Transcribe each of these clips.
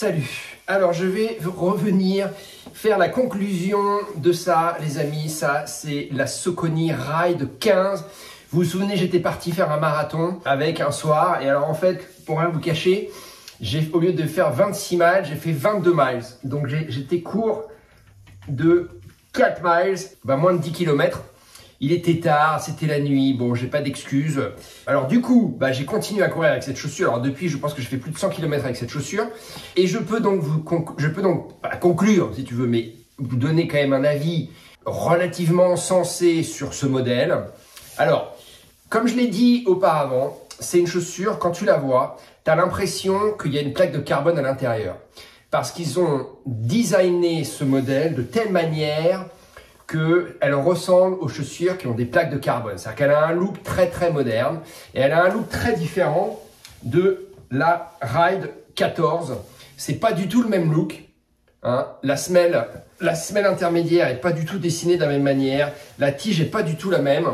Salut. Alors je vais revenir faire la conclusion de ça, les amis. Ça, c'est la Saucony Ride 15. Vous vous souvenez, j'étais parti faire un marathon avec un soir. Et alors en fait, pour rien vous cacher, au lieu de faire 26 miles, j'ai fait 22 miles. Donc j'étais court de 4 miles, moins de 10 km. Il était tard, c'était la nuit, bon, j'ai pas d'excuses. Alors du coup, j'ai continué à courir avec cette chaussure. Alors depuis, je pense que j'ai fait plus de 100 km avec cette chaussure. Et je peux donc conclure, si tu veux, mais vous donner quand même un avis relativement sensé sur ce modèle. Alors, comme je l'ai dit auparavant, c'est une chaussure, quand tu la vois, tu as l'impression qu'il y a une plaque de carbone à l'intérieur. Parce qu'ils ont designé ce modèle de telle manière qu'elle ressemble aux chaussures qui ont des plaques de carbone. C'est-à-dire qu'elle a un look très très moderne et elle a un look très différent de la Ride 14. C'est pas du tout le même look. Hein. La semelle intermédiaire est pas du tout dessinée de la même manière. La tige est pas du tout la même.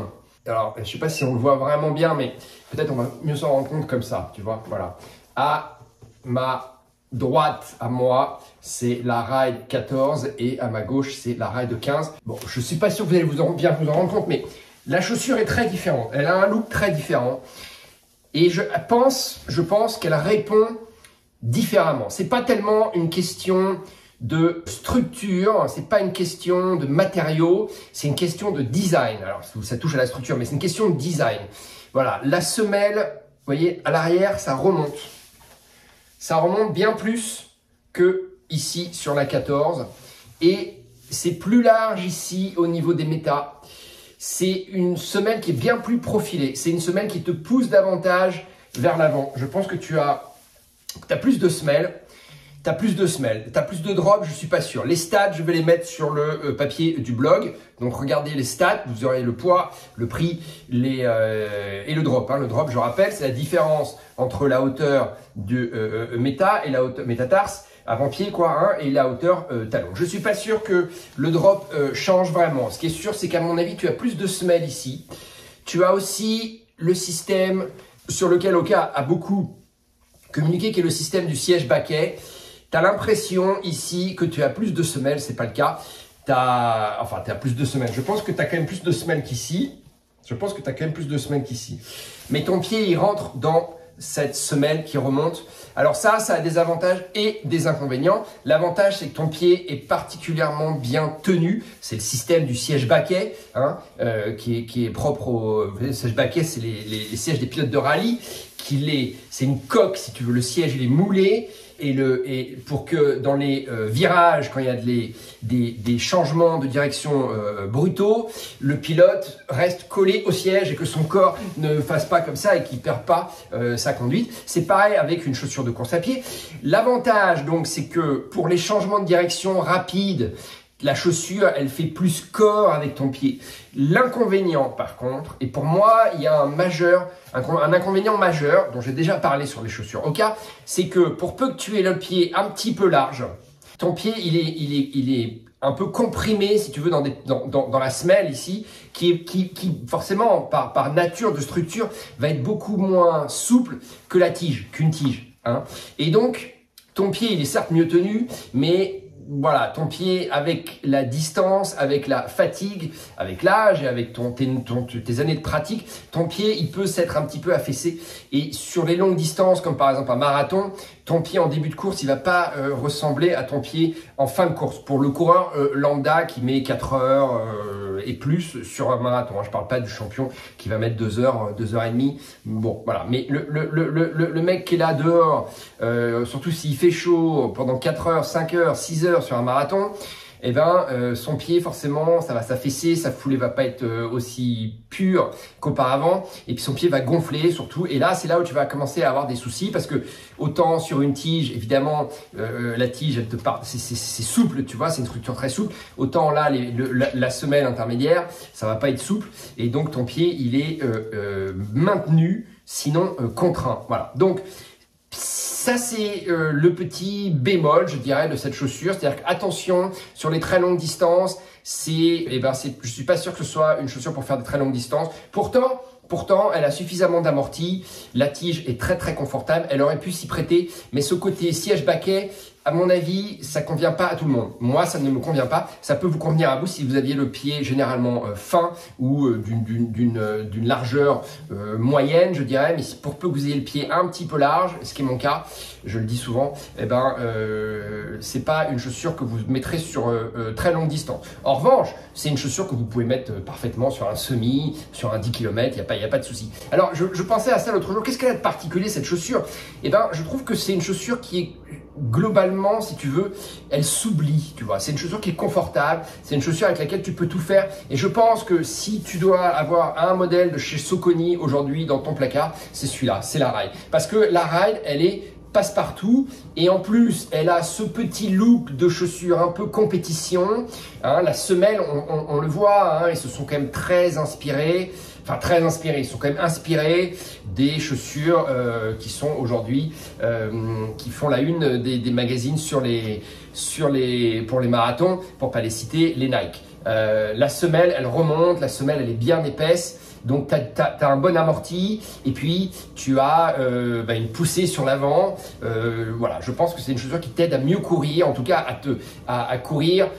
Alors, je sais pas si on le voit vraiment bien, mais peut-être on va mieux s'en rendre compte comme ça, tu vois. Voilà. À ma droite, à moi, c'est la Ride 14 et à ma gauche, c'est la Ride 15. Bon, je suis pas sûr que vous allez bien vous en rendre compte, mais la chaussure est très différente. Elle a un look très différent et je pense qu'elle répond différemment. C'est pas tellement une question de structure, c'est pas une question de matériaux, c'est une question de design. Alors, ça touche à la structure, mais c'est une question de design. Voilà, la semelle, vous voyez, à l'arrière, ça remonte. Ça remonte bien plus que ici sur la 14 et c'est plus large ici au niveau des métas. C'est une semelle qui est bien plus profilée. C'est une semelle qui te pousse davantage vers l'avant. Je pense que tu as plus de semelles. Tu as plus de drop, je suis pas sûr. Les stats, je vais les mettre sur le papier du blog. Donc regardez les stats, vous aurez le poids, le prix et le drop. Le drop, je rappelle, c'est la différence entre la hauteur du méta et la hauteur métatarse, avant-pied et la hauteur talon. Je suis pas sûr que le drop change vraiment. Ce qui est sûr, c'est qu'à mon avis, tu as plus de semelles ici. Tu as aussi le système sur lequel Oka a beaucoup communiqué, qui est le système du siège baquet. Tu as l'impression ici que tu as plus de semelles, c'est pas le cas. Tu as plus de semelles. Je pense que tu as quand même plus de semelles qu'ici. Mais ton pied, il rentre dans cette semelle qui remonte. Alors ça a des avantages et des inconvénients. L'avantage, c'est que ton pied est particulièrement bien tenu. C'est le système du siège baquet qui est propre au siège baquet. C'est les sièges des pilotes de rallye. C'est une coque, si tu veux. Le siège, il est moulé. Et pour que dans les virages, quand il y a des changements de direction brutaux, le pilote reste collé au siège et que son corps ne fasse pas comme ça et qu'il ne perde pas sa conduite. C'est pareil avec une chaussure de course à pied. L'avantage, donc, c'est que pour les changements de direction rapides, la chaussure, elle fait plus corps avec ton pied. L'inconvénient, par contre, et pour moi, il y a un inconvénient majeur dont j'ai déjà parlé sur les chaussures Oka, c'est que pour peu que tu aies le pied un petit peu large, ton pied, il est un peu comprimé, si tu veux, dans la semelle ici, qui forcément, par nature de structure, va être beaucoup moins souple que qu'une tige. Et donc, ton pied, il est certes mieux tenu, mais voilà, ton pied, avec la distance, avec la fatigue, avec l'âge et avec tes années de pratique, ton pied, il peut s'être un petit peu affaissé. Et sur les longues distances, comme par exemple un marathon, ton pied en début de course, il va pas ressembler à ton pied en fin de course. Pour le coureur lambda qui met 4 heures et plus sur un marathon. Je parle pas du champion qui va mettre 2 heures, 2 heures et demie. Bon, voilà. Mais le mec qui est là dehors, surtout s'il fait chaud pendant 4 heures, 5 heures, 6 heures sur un marathon, son pied, forcément, ça va s'affaisser, sa foulée va pas être aussi pure qu'auparavant, et puis son pied va gonfler surtout, et là, c'est là où tu vas commencer à avoir des soucis, parce que autant sur une tige, évidemment, la tige, elle te part, c'est souple, tu vois, c'est une structure très souple, autant là, la semelle intermédiaire, ça va pas être souple, et donc ton pied, il est maintenu, sinon contraint, voilà. Donc, ça, c'est le petit bémol, je dirais, de cette chaussure. C'est-à-dire qu'attention, sur les très longues distances, je suis pas sûr que ce soit une chaussure pour faire des très longues distances. Pourtant, elle a suffisamment d'amorti. La tige est très très confortable. Elle aurait pu s'y prêter, mais ce côté siège baquet à mon avis, ça convient pas à tout le monde. Moi, ça ne me convient pas. Ça peut vous convenir à vous si vous aviez le pied généralement fin ou d'une largeur moyenne, je dirais. Mais pour peu que vous ayez le pied un petit peu large, ce qui est mon cas, je le dis souvent, eh ben, c'est pas une chaussure que vous mettrez sur très longue distance. En revanche, c'est une chaussure que vous pouvez mettre parfaitement sur un semi, sur un 10 km, il n'y a pas de souci. Alors, je pensais à ça l'autre jour. Qu'est-ce qu'elle a de particulier, cette chaussure? Eh ben, je trouve que c'est une chaussure qui est globalement, si tu veux, elle s'oublie, tu vois. C'est une chaussure qui est confortable, c'est une chaussure avec laquelle tu peux tout faire. Et je pense que si tu dois avoir un modèle de chez Saucony aujourd'hui dans ton placard, c'est celui-là, c'est la Ride. Parce que la Ride, elle est passe-partout et en plus elle a ce petit look de chaussure un peu compétition, hein, la semelle on le voit, hein, ils se sont quand même très inspirés, ils sont quand même inspirés des chaussures qui sont aujourd'hui qui font la une des magazines pour les marathons, pour pas les citer, les Nike. La semelle elle remonte, la semelle elle est bien épaisse. Donc, tu as un bon amorti et puis tu as une poussée sur l'avant. Voilà, je pense que c'est une chaussure qui t'aide à mieux courir, en tout cas à courir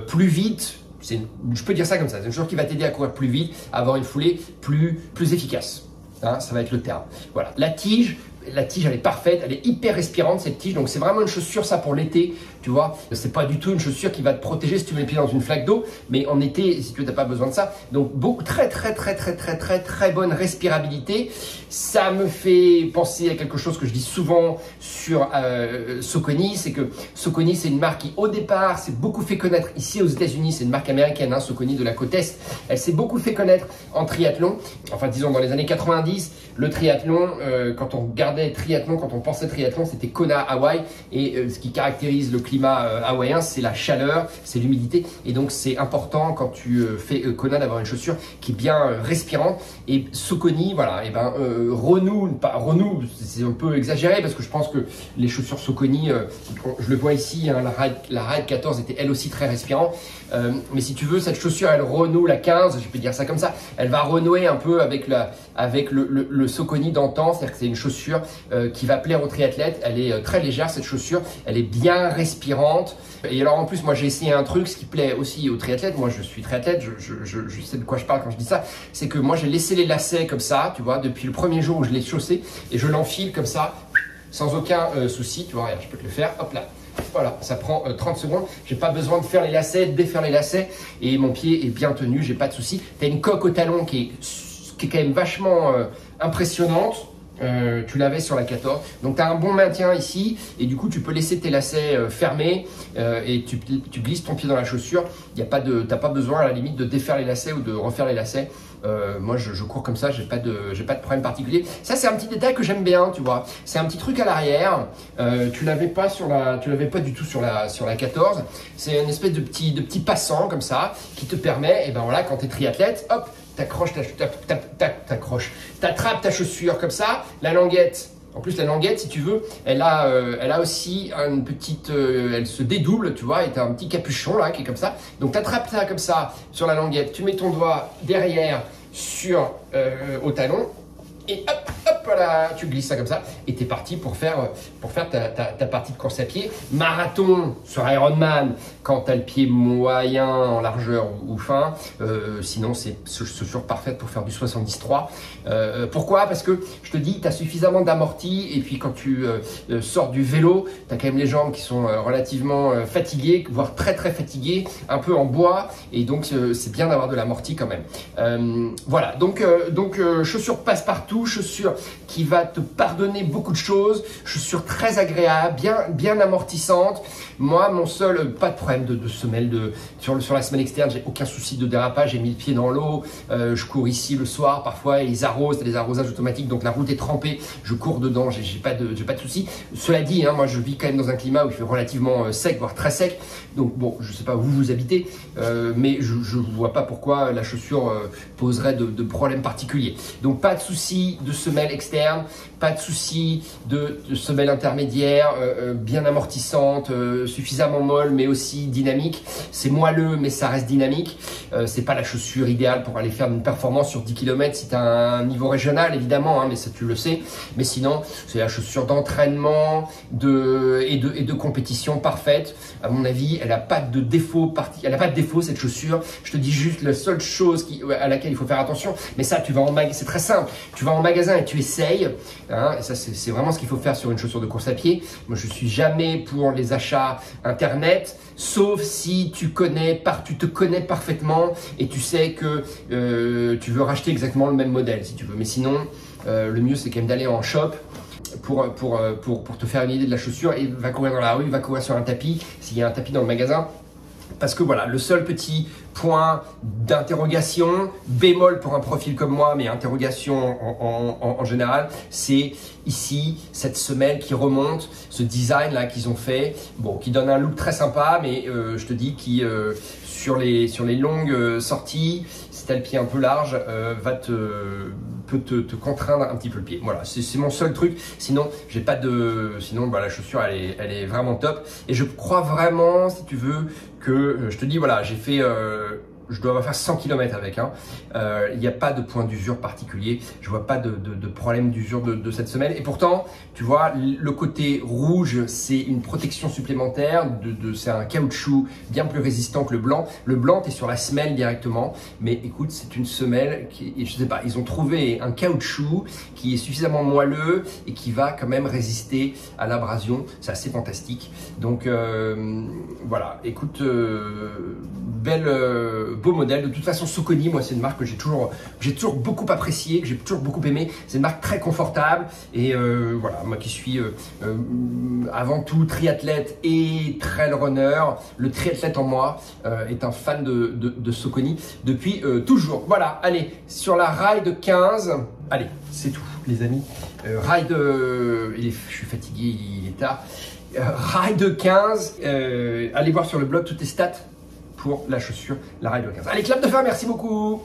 plus vite. Je peux dire ça comme ça, c'est une chaussure qui va t'aider à courir plus vite, à avoir une foulée plus efficace. Hein, ça va être le terme. Voilà, la tige elle est parfaite, elle est hyper respirante cette tige, donc c'est vraiment une chaussure ça pour l'été, tu vois. C'est pas du tout une chaussure qui va te protéger si tu mets les pieds dans une flaque d'eau, mais en été, si tu n'as pas besoin de ça. Donc très bonne respirabilité. Ça me fait penser à quelque chose que je dis souvent sur Saucony, c'est que Saucony c'est une marque qui au départ s'est beaucoup fait connaître ici aux États-Unis, c'est une marque américaine, hein, Saucony de la côte Est. Elle s'est beaucoup fait connaître en triathlon, enfin disons dans les années 90, le triathlon, quand on regardait triathlon, quand on pensait triathlon, c'était Kona, Hawaï, et ce qui caractérise le climat hawaïen, c'est la chaleur, c'est l'humidité, et donc c'est important quand tu fais Kona d'avoir une chaussure qui est bien respirante. Et Saucony, voilà, et renoue, c'est un peu exagéré parce que je pense que les chaussures Saucony, je le vois ici, hein, la Ride 14 était elle aussi très respirante, mais si tu veux, cette chaussure elle renoue la 15, je peux dire ça comme ça, elle va renouer un peu avec le Saucony d'antan, c'est-à-dire que c'est une chaussure qui va plaire aux triathlètes. Elle est très légère cette chaussure, elle est bien respirante. Et alors en plus moi j'ai essayé un truc, ce qui plaît aussi aux triathlètes, moi je suis triathlète, je sais de quoi je parle quand je dis ça, c'est que moi j'ai laissé les lacets comme ça, tu vois, depuis le premier jour où je l'ai chaussé, et je l'enfile comme ça, sans aucun souci, tu vois, regarde, je peux te le faire, hop là. Voilà, ça prend 30 secondes, j'ai pas besoin de faire les lacets, de défaire les lacets, et mon pied est bien tenu, j'ai pas de souci. Tu as une coque au talon qui est quand même vachement impressionnante. Tu l'avais sur la 14, donc tu as un bon maintien ici et du coup tu peux laisser tes lacets fermés et tu glisses ton pied dans la chaussure. Tu n'as pas besoin à la limite de défaire les lacets ou de refaire les lacets. Moi je cours comme ça, j'ai pas de problème particulier. Ça c'est un petit détail que j'aime bien, tu vois. C'est un petit truc à l'arrière. Tu l'avais pas du tout sur la 14. C'est une espèce de petit passant comme ça qui te permet, et ben voilà, quand tu es triathlète, hop, t'attrapes ta chaussure comme ça, la languette. En plus, la languette, si tu veux, elle a aussi une petite, elle se dédouble, tu vois, et t'as un petit capuchon là qui est comme ça. Donc, t'attrapes ça comme ça sur la languette, tu mets ton doigt derrière au talon et hop, voilà, tu glisses ça comme ça et t'es parti pour faire ta partie de course à pied. Marathon sur Ironman, quand tu as le pied moyen en largeur ou fin, sinon c'est chaussure parfaite pour faire du 73. Pourquoi? Parce que je te dis, tu as suffisamment d'amorti et puis quand tu sors du vélo, tu as quand même les jambes qui sont relativement fatiguées, voire très fatiguées, un peu en bois, et donc c'est bien d'avoir de l'amorti quand même. Voilà, donc chaussure passe-partout, chaussure qui va te pardonner beaucoup de choses, chaussure très agréable, bien amortissante. Moi, mon seul, pas de problème de semelle, sur la semelle externe, j'ai aucun souci de dérapage, j'ai mis le pied dans l'eau, je cours ici le soir parfois, et ils arrosent, c'est des arrosages automatiques, donc la route est trempée, je cours dedans, j'ai pas de souci. Cela dit, hein, moi je vis quand même dans un climat où il fait relativement sec, voire très sec, donc bon, je sais pas où vous habitez, mais je vois pas pourquoi la chaussure poserait de problème particulier. Donc pas de souci de semelle semelle externe, pas de souci de semelle intermédiaire, bien amortissante, suffisamment molle mais aussi dynamique. C'est moelleux mais ça reste dynamique. C'est pas la chaussure idéale pour aller faire une performance sur 10 km si tu as un niveau régional évidemment, hein, mais ça tu le sais. Mais sinon, c'est la chaussure d'entraînement et de compétition parfaite. À mon avis, elle n'a pas de défaut cette chaussure. Je te dis juste la seule chose à laquelle il faut faire attention. Mais ça, c'est très simple. Tu vas en magasin et tu essayes. Hein, et ça, c'est vraiment ce qu'il faut faire sur une chaussure de course à pied. Moi, je suis jamais pour les achats internet, sauf si tu te connais parfaitement et tu sais que tu veux racheter exactement le même modèle, si tu veux. Mais sinon, le mieux, c'est quand même d'aller en shop pour te faire une idée de la chaussure et va courir dans la rue, va courir sur un tapis, s'il y a un tapis dans le magasin. Parce que voilà, le seul petit point d'interrogation, bémol pour un profil comme moi, mais interrogation en général, c'est ici cette semelle qui remonte, ce design là qu'ils ont fait, bon, qui donne un look très sympa, mais je te dis qui sur les longues sorties, si tu as le pied un peu large, peut te contraindre un petit peu le pied. Voilà, c'est mon seul truc. Sinon, la chaussure elle est vraiment top. Et je crois vraiment, si tu veux, que je te dis voilà, j'ai fait je dois faire 100 km avec. Il n'y a pas de point d'usure particulier. Je vois pas de problème d'usure de cette semelle. Et pourtant, tu vois, le côté rouge, c'est une protection supplémentaire. C'est un caoutchouc bien plus résistant que le blanc. Le blanc, tu es sur la semelle directement. Mais écoute, c'est une semelle qui, je sais pas, ils ont trouvé un caoutchouc qui est suffisamment moelleux et qui va quand même résister à l'abrasion. C'est assez fantastique. Donc voilà, écoute, beau modèle. De toute façon, Saucony, moi, c'est une marque que j'ai toujours beaucoup appréciée, que j'ai toujours beaucoup aimé. C'est une marque très confortable et voilà, moi qui suis avant tout triathlète et trail runner, le triathlète en moi est un fan de Saucony depuis toujours. Voilà, allez, sur la Ride 15, allez, c'est tout, les amis. Je suis fatigué, il est tard. Ride 15, allez voir sur le blog toutes les stats pour la chaussure, la Ride 15. Allez, clap de fin, merci beaucoup.